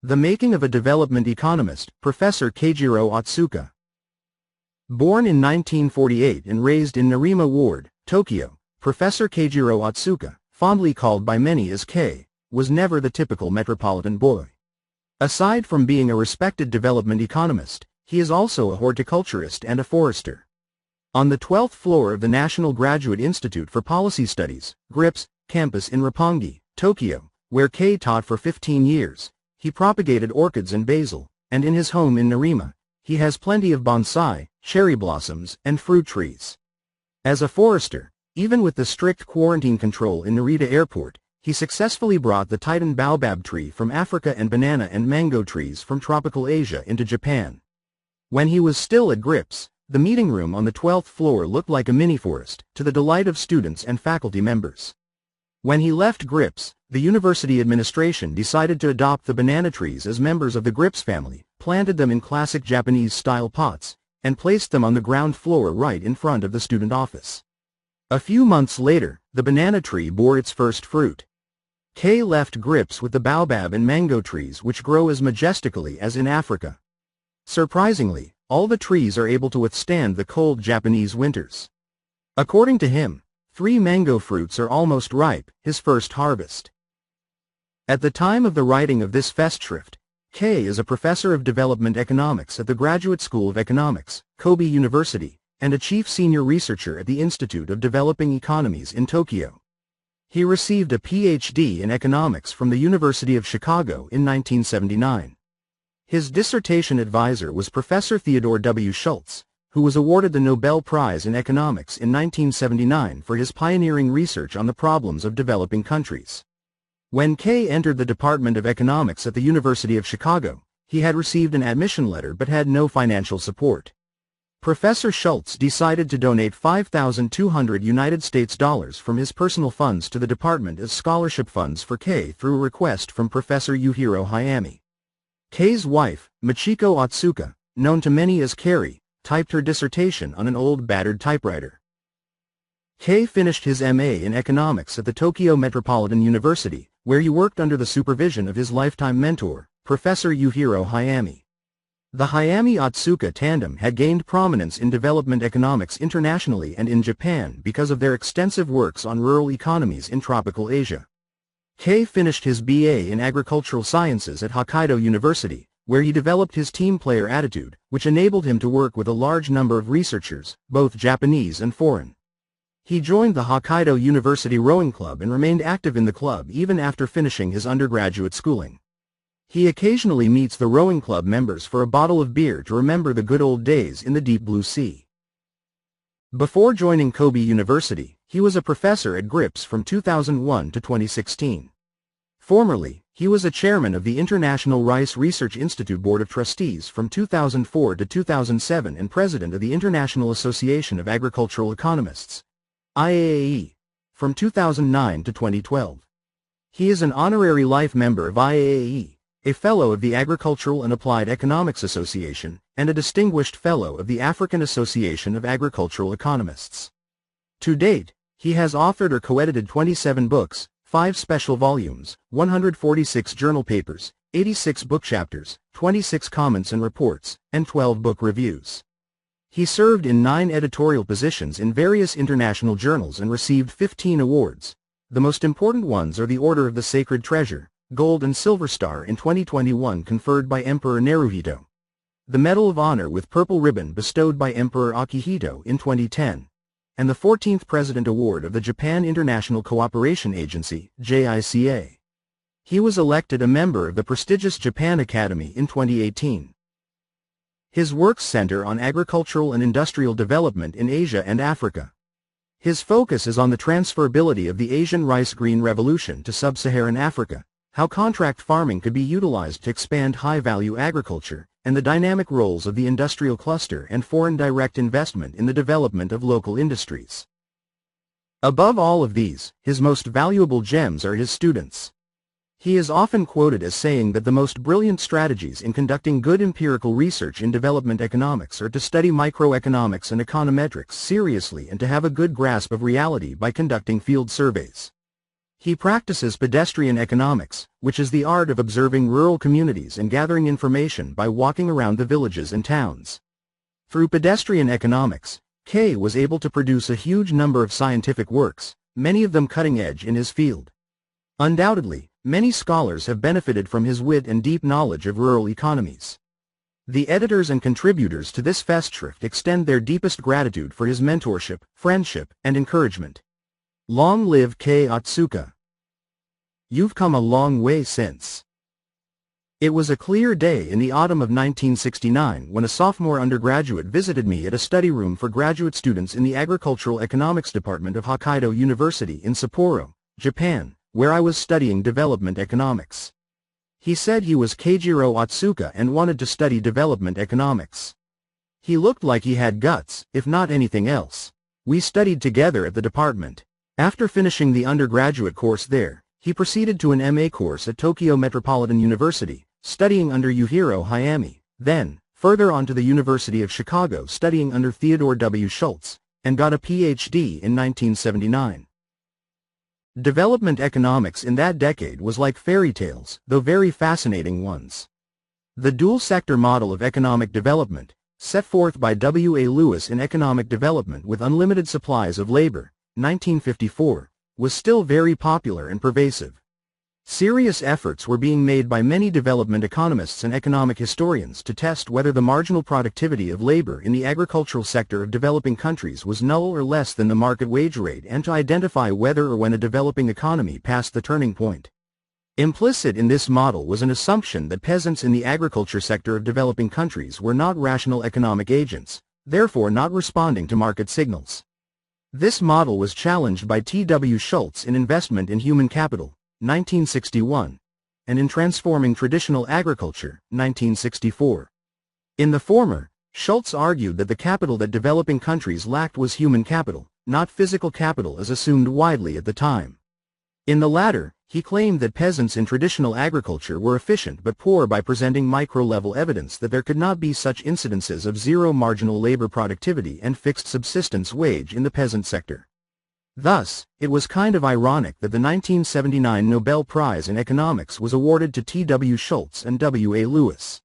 The Making of a Development Economist, Professor Keijiro Otsuka. Born in 1948 and raised in Nerima Ward, Tokyo, Professor Keijiro Otsuka, fondly called by many as K, was never the typical metropolitan boy. Aside from being a respected development economist, he is also a horticulturist and a forester. On the 12th floor of the National Graduate Institute for Policy Studies, GRIPS, campus in Roppongi, Tokyo, where K taught for 15 years, he propagated orchids and basil, and in his home in Nerima, he has plenty of bonsai, cherry blossoms, and fruit trees. As a forester, even with the strict quarantine control in Narita Airport, he successfully brought the Titan baobab tree from Africa and banana and mango trees from tropical Asia into Japan. When he was still at GRIPS, the meeting room on the 12th floor looked like a mini-forest, to the delight of students and faculty members. When he left GRIPS, the university administration decided to adopt the banana trees as members of the GRIPS family, planted them in classic Japanese-style pots, and placed them on the ground floor right in front of the student office. A few months later, the banana tree bore its first fruit. K left GRIPS with the baobab and mango trees which grow as majestically as in Africa. Surprisingly, all the trees are able to withstand the cold Japanese winters. According to him, 3 mango fruits are almost ripe, his first harvest. At the time of the writing of this Festschrift, K is a professor of development economics at the Graduate School of Economics, Kobe University, and a chief senior researcher at the Institute of Developing Economies in Tokyo. He received a PhD in economics from the University of Chicago in 1979. His dissertation advisor was Professor Theodore W. Schultz, who was awarded the Nobel Prize in Economics in 1979 for his pioneering research on the problems of developing countries. When K entered the Department of Economics at the University of Chicago, he had received an admission letter but had no financial support. Professor Schultz decided to donate $5,200 from his personal funds to the department as scholarship funds for K through a request from Professor Yujiro Hayami. K's wife, Michiko Otsuka, known to many as Carrie, typed her dissertation on an old battered typewriter. K finished his MA in economics at the Tokyo Metropolitan University, where he worked under the supervision of his lifetime mentor, Professor Yujiro Hayami. The Hayami-Otsuka tandem had gained prominence in development economics internationally and in Japan because of their extensive works on rural economies in tropical Asia. K finished his BA in agricultural sciences at Hokkaido University, where he developed his team player attitude, which enabled him to work with a large number of researchers, both Japanese and foreign. He joined the Hokkaido University Rowing Club and remained active in the club even after finishing his undergraduate schooling. He occasionally meets the rowing club members for a bottle of beer to remember the good old days in the deep blue sea. Before joining Kobe University, he was a professor at GRIPS from 2001 to 2016. Formerly, he was a chairman of the International Rice Research Institute Board of Trustees from 2004 to 2007 and president of the International Association of Agricultural Economists, IAAE, from 2009 to 2012. He is an honorary life member of IAAE, a fellow of the Agricultural and Applied Economics Association, and a distinguished fellow of the African Association of Agricultural Economists. To date, he has authored or co-edited 27 books, 5 special volumes, 146 journal papers, 86 book chapters, 26 comments and reports, and 12 book reviews. He served in 9 editorial positions in various international journals and received 15 awards. The most important ones are the Order of the Sacred Treasure, Gold and Silver Star in 2021 conferred by Emperor Naruhito. The Medal of Honor with Purple Ribbon bestowed by Emperor Akihito in 2010. And the 14th President Award of the Japan International Cooperation Agency, JICA. He was elected a member of the prestigious Japan Academy in 2018. His works center on agricultural and industrial development in Asia and Africa. His focus is on the transferability of the Asian rice green revolution to sub-Saharan Africa, how contract farming could be utilized to expand high-value agriculture, and the dynamic roles of the industrial cluster and foreign direct investment in the development of local industries. Above all of these, his most valuable gems are his students. He is often quoted as saying that the most brilliant strategies in conducting good empirical research in development economics are to study microeconomics and econometrics seriously and to have a good grasp of reality by conducting field surveys. He practices pedestrian economics, which is the art of observing rural communities and gathering information by walking around the villages and towns. Through pedestrian economics, Kei was able to produce a huge number of scientific works, many of them cutting edge in his field. Undoubtedly, many scholars have benefited from his wit and deep knowledge of rural economies. The editors and contributors to this Festschrift extend their deepest gratitude for his mentorship, friendship, and encouragement. Long live Kei Otsuka. You've come a long way since. It was a clear day in the autumn of 1969 when a sophomore undergraduate visited me at a study room for graduate students in the Agricultural Economics Department of Hokkaido University in Sapporo, Japan, where I was studying development economics. He said he was Keijiro Otsuka and wanted to study development economics. He looked like he had guts, if not anything else. We studied together at the department. After finishing the undergraduate course there, he proceeded to an MA course at Tokyo Metropolitan University, studying under Yujiro Hayami, then, further on to the University of Chicago studying under Theodore W. Schultz, and got a Ph.D. in 1979. Development economics in that decade was like fairy tales, though very fascinating ones. The dual-sector model of economic development, set forth by W. A. Lewis in Economic Development with Unlimited Supplies of Labor, 1954, was still very popular and pervasive. Serious efforts were being made by many development economists and economic historians to test whether the marginal productivity of labor in the agricultural sector of developing countries was null or less than the market wage rate and to identify whether or when a developing economy passed the turning point. Implicit in this model was an assumption that peasants in the agriculture sector of developing countries were not rational economic agents, therefore not responding to market signals. This model was challenged by T. W. Schultz in Investment in Human Capital, 1961, and in Transforming Traditional Agriculture, 1964. In the former, Schultz argued that the capital that developing countries lacked was human capital, not physical capital as assumed widely at the time. In the latter, he claimed that peasants in traditional agriculture were efficient but poor by presenting micro-level evidence that there could not be such incidences of zero marginal labor productivity and fixed subsistence wage in the peasant sector. Thus, it was kind of ironic that the 1979 Nobel Prize in Economics was awarded to T. W. Schultz and W. A. Lewis.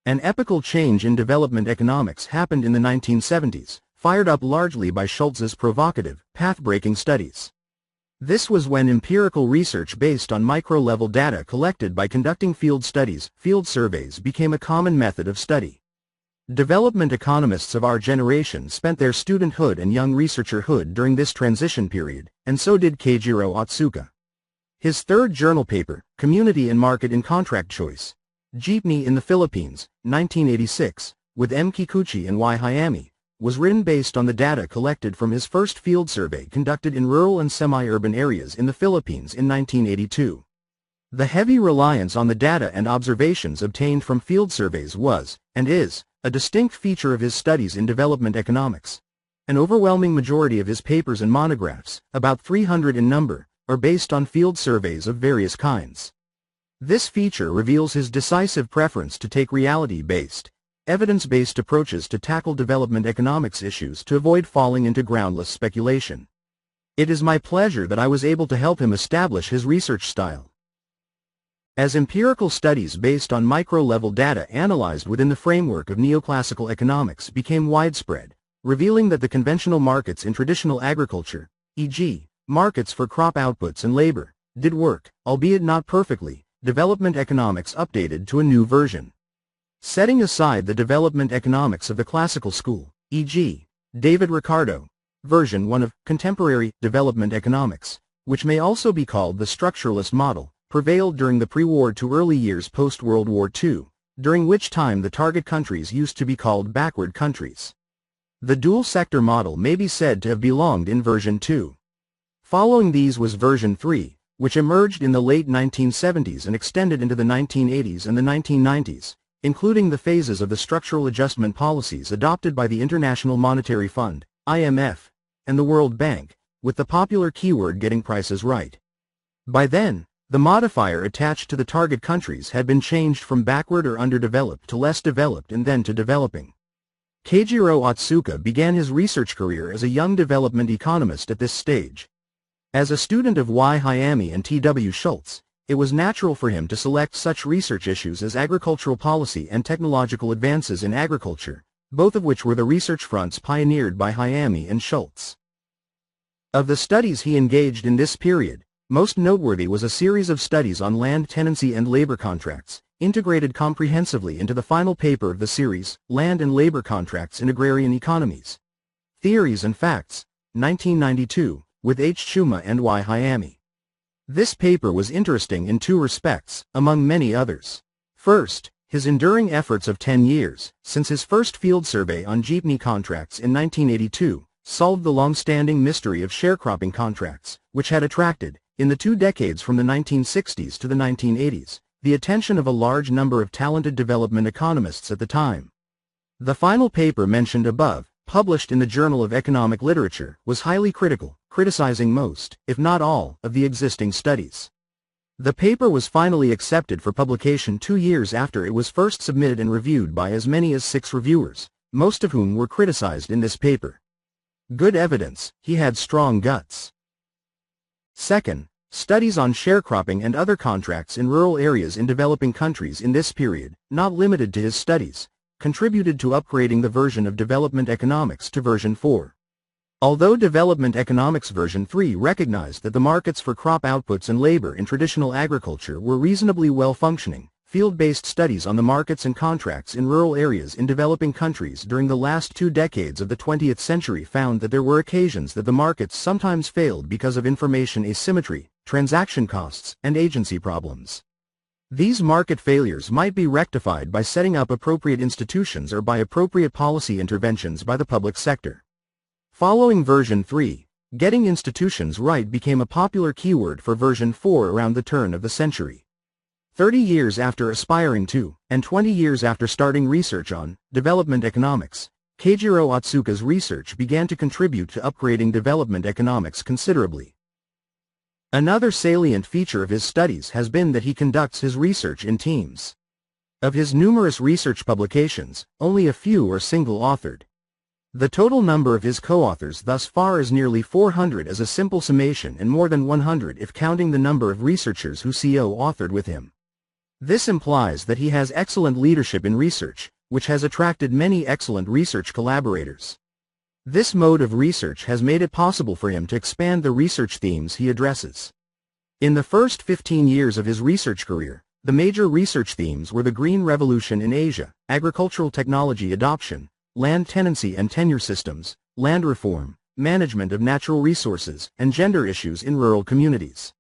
An epochal change in development economics happened in the 1970s, fired up largely by Schultz's provocative, path-breaking studies. This was when empirical research based on micro-level data collected by conducting field studies, field surveys became a common method of study. Development economists of our generation spent their studenthood and young researcherhood during this transition period, and so did Keijiro Otsuka. His third journal paper, Community and Market in Contract Choice, Jeepney in the Philippines, 1986, with M. Kikuchi and Y. Hayami, was written based on the data collected from his first field survey conducted in rural and semi-urban areas in the Philippines in 1982. The heavy reliance on the data and observations obtained from field surveys was, and is, a distinct feature of his studies in development economics. An overwhelming majority of his papers and monographs, about 300 in number, are based on field surveys of various kinds. This feature reveals his decisive preference to take reality-based, evidence-based approaches to tackle development economics issues to avoid falling into groundless speculation. It is my pleasure that I was able to help him establish his research style. As empirical studies based on micro-level data analyzed within the framework of neoclassical economics became widespread, revealing that the conventional markets in traditional agriculture, e.g., markets for crop outputs and labor, did work, albeit not perfectly, development economics updated to a new version. Setting aside the development economics of the classical school, e.g., David Ricardo, version 1 of contemporary development economics, which may also be called the structuralist model, prevailed during the pre-war to early years post-World War II, during which time the target countries used to be called backward countries. The dual-sector model may be said to have belonged in version 2. Following these was version 3, which emerged in the late 1970s and extended into the 1980s and the 1990s, including the phases of the structural adjustment policies adopted by the International Monetary Fund, IMF, and the World Bank, with the popular keyword getting prices right. By then, the modifier attached to the target countries had been changed from backward or underdeveloped to less developed and then to developing. Keijiro Otsuka began his research career as a young development economist at this stage. As a student of Y. Hayami and T. W. Schultz, it was natural for him to select such research issues as agricultural policy and technological advances in agriculture, both of which were the research fronts pioneered by Hayami and Schultz. Of the studies he engaged in this period, most noteworthy was a series of studies on land tenancy and labor contracts, integrated comprehensively into the final paper of the series, Land and Labor Contracts in Agrarian Economies. Theories and Facts, 1992, with H. Chuma and Y. Hayami. This paper was interesting in two respects, among many others. First, his enduring efforts of 10 years, since his first field survey on jeepney contracts in 1982, solved the long-standing mystery of sharecropping contracts, which had attracted, in the 2 decades from the 1960s to the 1980s, the attention of a large number of talented development economists at the time. The final paper mentioned above, published in the Journal of Economic Literature, was highly critical, criticizing most, if not all, of the existing studies. The paper was finally accepted for publication 2 years after it was first submitted and reviewed by as many as 6 reviewers, most of whom were criticized in this paper. Good evidence, he had strong guts. Second, studies on sharecropping and other contracts in rural areas in developing countries in this period, not limited to his studies, contributed to upgrading the version of development economics to version 4. Although development economics version 3 recognized that the markets for crop outputs and labor in traditional agriculture were reasonably well functioning, field-based studies on the markets and contracts in rural areas in developing countries during the last 2 decades of the 20th century found that there were occasions that the markets sometimes failed because of information asymmetry, transaction costs, and agency problems. These market failures might be rectified by setting up appropriate institutions or by appropriate policy interventions by the public sector. Following version 3, getting institutions right became a popular keyword for version 4 around the turn of the century. 30 years after aspiring to, and 20 years after starting research on, development economics, Keijiro Otsuka's research began to contribute to upgrading development economics considerably. Another salient feature of his studies has been that he conducts his research in teams. Of his numerous research publications, only a few are single-authored. The total number of his co-authors thus far is nearly 400 as a simple summation and more than 100 if counting the number of researchers who co-authored with him. This implies that he has excellent leadership in research, which has attracted many excellent research collaborators. This mode of research has made it possible for him to expand the research themes he addresses. In the first 15 years of his research career, the major research themes were the Green Revolution in Asia, agricultural technology adoption, land tenancy and tenure systems, land reform, management of natural resources, and gender issues in rural communities.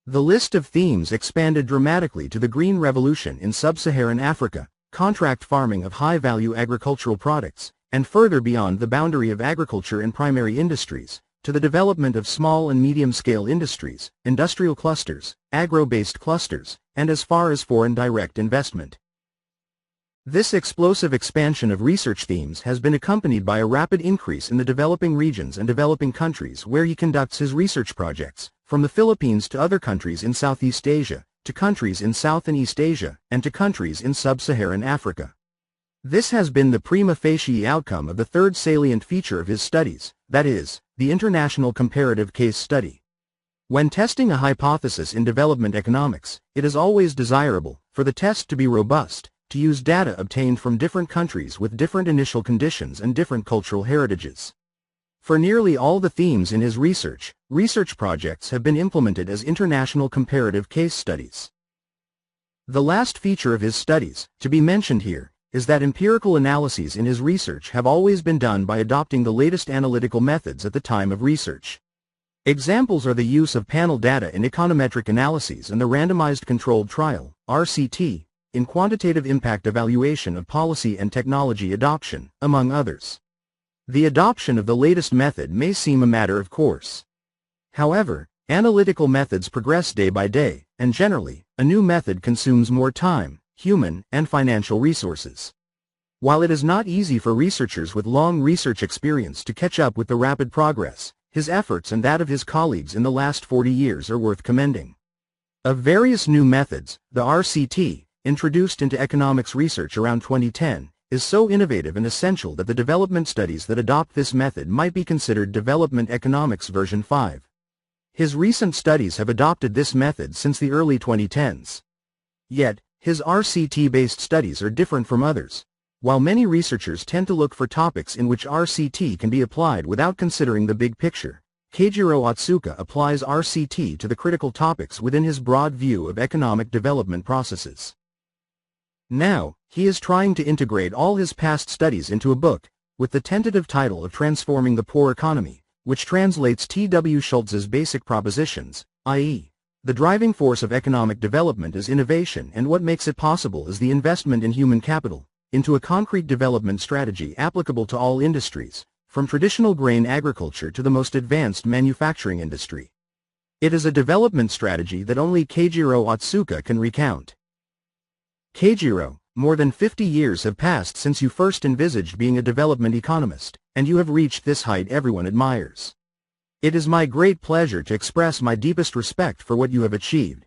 The list of themes expanded dramatically to the Green Revolution in sub-Saharan Africa, contract farming of high-value agricultural products, and further beyond the boundary of agriculture and primary industries, to the development of small and medium-scale industries, industrial clusters, agro-based clusters, and as far as foreign direct investment. This explosive expansion of research themes has been accompanied by a rapid increase in the developing regions and developing countries where he conducts his research projects, from the Philippines to other countries in Southeast Asia, to countries in South and East Asia, and to countries in sub-Saharan Africa. This has been the prima facie outcome of the third salient feature of his studies, that is, the international comparative case study. When testing a hypothesis in development economics, it is always desirable, for the test to be robust, to use data obtained from different countries with different initial conditions and different cultural heritages. For nearly all the themes in his research projects have been implemented as international comparative case studies. The last feature of his studies, to be mentioned here, is that empirical analyses in his research have always been done by adopting the latest analytical methods at the time of research. Examples are the use of panel data in econometric analyses and the randomized controlled trial, RCT, in quantitative impact evaluation of policy and technology adoption, among others. The adoption of the latest method may seem a matter of course. However, analytical methods progress day by day, and generally, a new method consumes more time, human, and financial resources. While it is not easy for researchers with long research experience to catch up with the rapid progress, his efforts and that of his colleagues in the last 40 years are worth commending. Of various new methods, the RCT, introduced into economics research around 2010, is so innovative and essential that the development studies that adopt this method might be considered development economics version 5. His recent studies have adopted this method since the early 2010s. Yet, his RCT-based studies are different from others. While many researchers tend to look for topics in which RCT can be applied without considering the big picture, Keijiro Otsuka applies RCT to the critical topics within his broad view of economic development processes. Now, he is trying to integrate all his past studies into a book, with the tentative title of Transforming the Poor Economy, which translates T.W. Schultz's basic propositions, i.e., the driving force of economic development is innovation and what makes it possible is the investment in human capital, into a concrete development strategy applicable to all industries, from traditional grain agriculture to the most advanced manufacturing industry. It is a development strategy that only Keijiro Otsuka can recount. Keijiro, more than 50 years have passed since you first envisaged being a development economist, and you have reached this height everyone admires. It is my great pleasure to express my deepest respect for what you have achieved.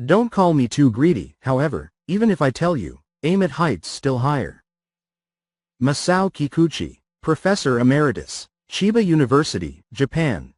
Don't call me too greedy, however, even if I tell you, aim at heights still higher. Masao Kikuchi, Professor Emeritus, Chiba University, Japan.